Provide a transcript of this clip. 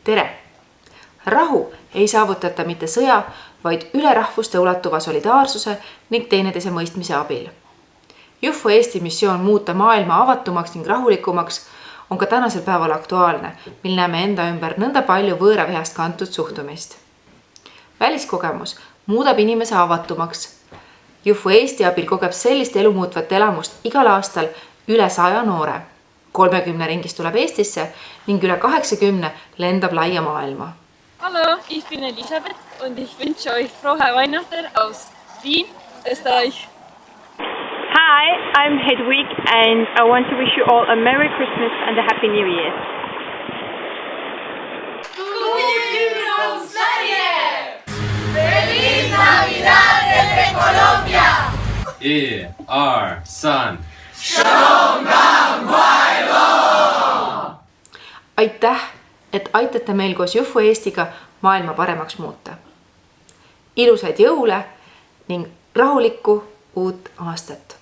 Tere! Rahu ei saavutata mitte sõja, vaid üle rahvuste ulatuva solidaarsuse ning teineteise mõistmise abil. Jufo Eesti missioon muuta maailma avatumaks ning rahulikumaks on ka tänasel päeval aktuaalne, mil näeme enda ümber nõnda palju võõravihast kantud suhtumist. Väliskogemus muudab inimese avatumaks. Jufo Eesti abil kogeb sellist elumuutvat elamust igal aastal üle 100 noore. 30 ringis tuleb Eestisse ning üle 80 lendab laia maailma. Hallo, ich bin Elisabeth und ich wünsche euch frohe Weihnachten aus Wien, Österreich. Hi, I'm Hedwig and I want to wish you all a Merry Christmas and a Happy New Year. From Sverige! Feliz Navidad desde Colombia! San. Shalom Gam Vailo! Aitäh, et aitate meil koos Jufo Eestiga maailma paremaks muuta. Ilusaid jõule ning rahulikku uut aastat!